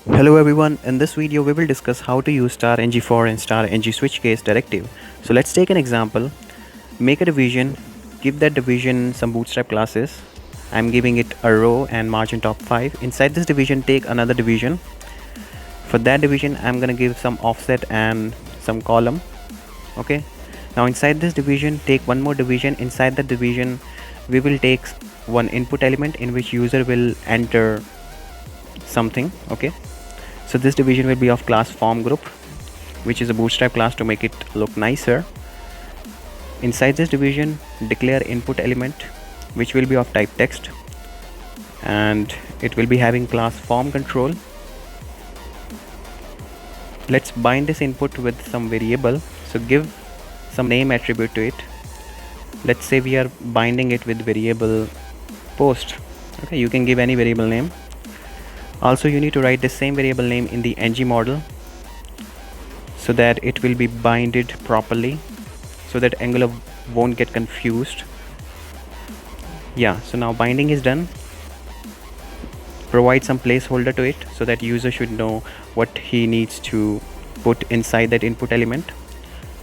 Hello everyone, in this video we will discuss how to use star ngFor and star ngSwitchCase directive. So let's take an example. Make a division, give that division some bootstrap classes. I'm giving it a row and margin top 5. Inside this division take another division. For that division I'm gonna give some offset and some column. Okay. Now inside this division take one more division. Inside the division we will take one input element in which user will enter something. Okay. So this division will be of class form group, which is a bootstrap class to make it look nicer. Inside this division declare input element which will be of type text, and it will be having class form control. Let's bind this input with some variable, so give some name attribute to it. Let's say we are binding it with variable post. Okay, you can give any variable name. Also you need to write the same variable name in the ng model so that it will be binded properly, so that Angular won't get confused. Yeah, so now binding is done. Provide some placeholder to it so that user should know what he needs to put inside that input element.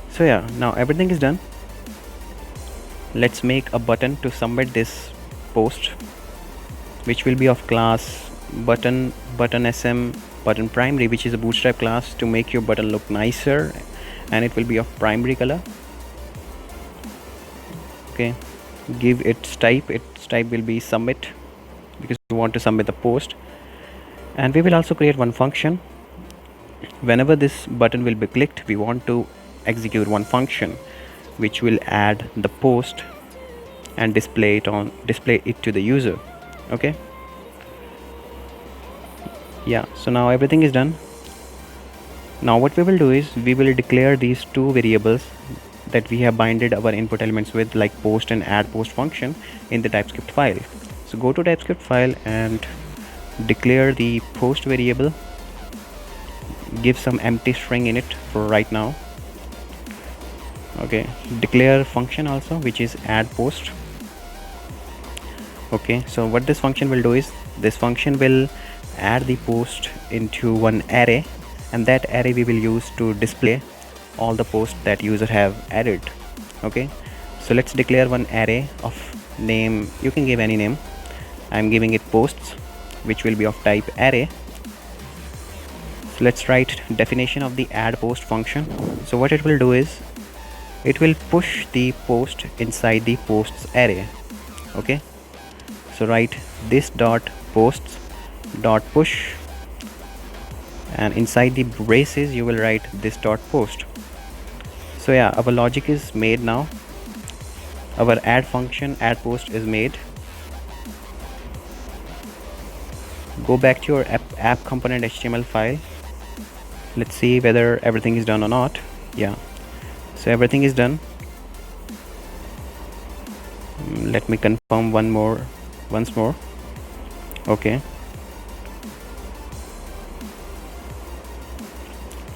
So yeah, now everything is done. Let's make a button to submit this post, which will be of class button sm button primary, which is a bootstrap class to make your button look nicer, and it will be of primary color. Okay, give its type will be submit, because we want to submit the post. And we will also create one function. Whenever this button will be clicked, we want to execute one function which will add the post and display it to the user. Okay, yeah, so now everything is done. Now what we will do is we will declare these two variables that we have binded our input elements with, like post and add post function, in the TypeScript file. So go to TypeScript file and declare the post variable. Give some empty string in it for right now. Okay, declare function also, which is add post. Okay, so what this function will do is this function will add the post into one array, and that array we will use to display all the posts that user have added. Okay, so let's declare one array of name. You can give any name. I'm giving it posts, which will be of type array. So let's write definition of the add post function. So what it will do is it will push the post inside the posts array. Okay, so write this dot posts dot push, and inside the braces you will write this dot post. So yeah, our logic is made now. Our add function add post is made. Go back to your app component HTML file. Let's see whether everything is done or not. Yeah, so everything is done. Let me confirm once more. Okay,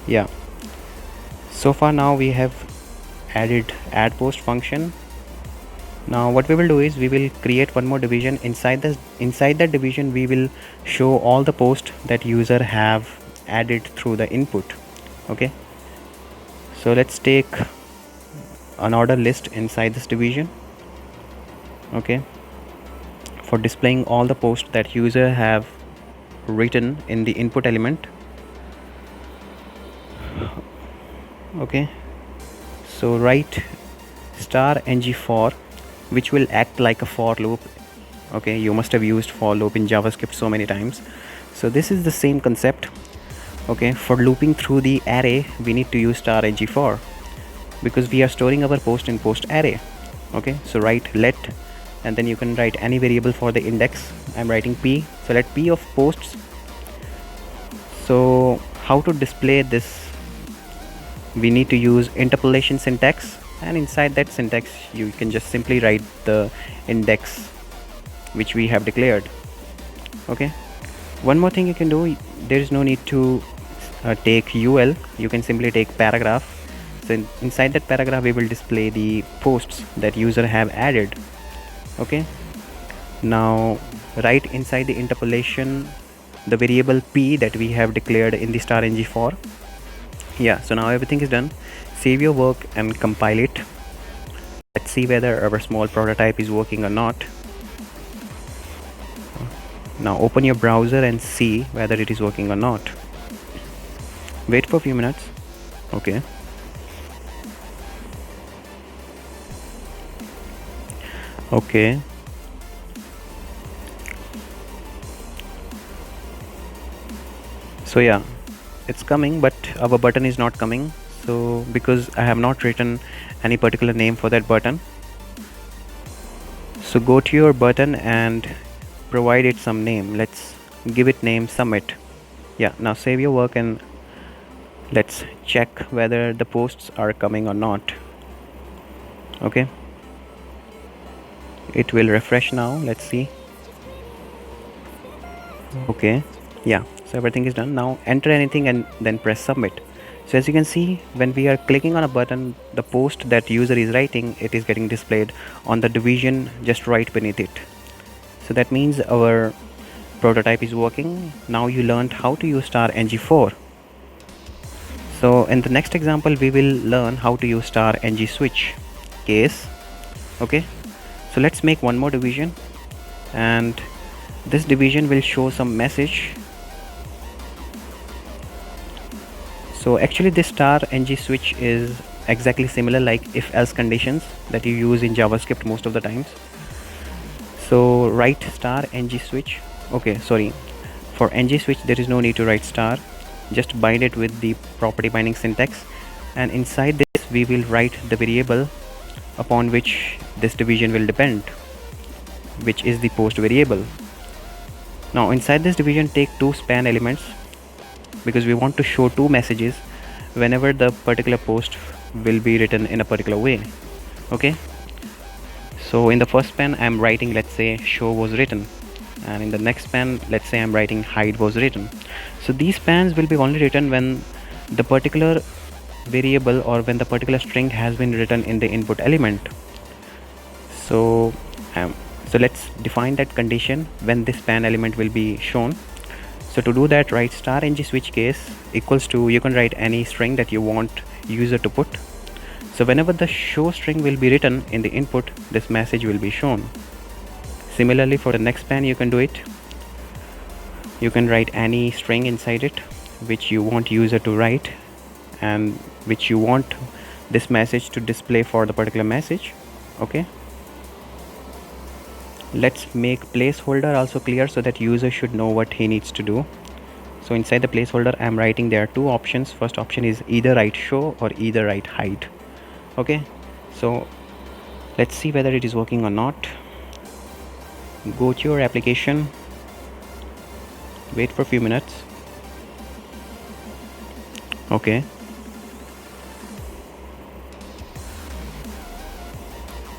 yeah, so far now we have added add post function. Now what we will do is we will create one more division. Inside that division we will show all the posts that user have added through the input. Okay, so let's take an order list inside this division. Okay, for displaying all the posts that user have written in the input element. Okay, so write star ngFor, which will act like a for loop. Okay, you must have used for loop in JavaScript so many times, so this is the same concept. Okay, for looping through the array we need to use star ngFor, because we are storing our post in post array. Okay, so write let, and then you can write any variable for the index. I'm writing p, so let p of posts. So how to display this? We need to use interpolation syntax, and inside that syntax you can just simply write the index which we have declared. Okay, one more thing you can do, there is no need to take ul, you can simply take paragraph. So inside that paragraph we will display the posts that user have added. Okay, now write inside the interpolation the variable p that we have declared in the star ngFor. Yeah, so now everything is done. Save your work and compile it. Let's see whether our small prototype is working or not. Now open your browser and see whether it is working or not. Wait for a few minutes. Okay. Okay. So yeah, it's coming, but our button is not coming. So because I have not written any particular name for that button. So go to your button and provide it some name. Let's give it name submit. Yeah, now save your work and let's check whether the posts are coming or not. Okay, it will refresh now. Let's see. Okay, yeah, so everything is done. Now enter anything and then press submit. So as you can see, when we are clicking on a button, the post that user is writing, it is getting displayed on the division just right beneath it. So that means our prototype is working. Now you learned how to use star ngFor. So in the next example, we will learn how to use star ngSwitchCase. Okay, so let's make one more division, and this division will show some message. So actually this star ngSwitch is exactly similar like if else conditions that you use in JavaScript most of the times. So write star ngSwitch. Okay, sorry, for ngSwitch there is no need to write star, just bind it with the property binding syntax, and inside this we will write the variable upon which this division will depend, which is the post variable. Now inside this division take two span elements, because we want to show two messages whenever the particular post will be written in a particular way. Okay, so in the first span I'm writing, let's say, show was written, and in the next span, let's say I'm writing hide was written. So these spans will be only written when the particular variable or when the particular string has been written in the input element. So let's define that condition when this span element will be shown. So to do that, write star ngSwitchCase equals to, you can write any string that you want user to put. So whenever the show string will be written in the input, this message will be shown. Similarly for the next span you can do it. You can write any string inside it which you want user to write and which you want this message to display for the particular message. Okay, let's make placeholder also clear so that user should know what he needs to do. So inside the placeholder I'm writing there are two options. First option is either write show or either write hide. Okay, so let's see whether it is working or not. Go to your application, wait for a few minutes. Okay,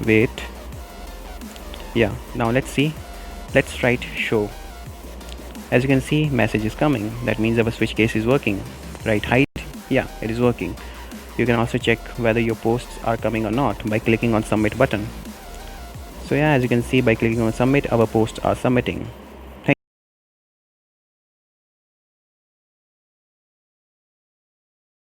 wait. Yeah, now let's see. Let's write show. As you can see, message is coming. That means our switch case is working. Write hide. Yeah, it is working. You can also check whether your posts are coming or not by clicking on submit button. So yeah, as you can see, by clicking on submit, our posts are submitting.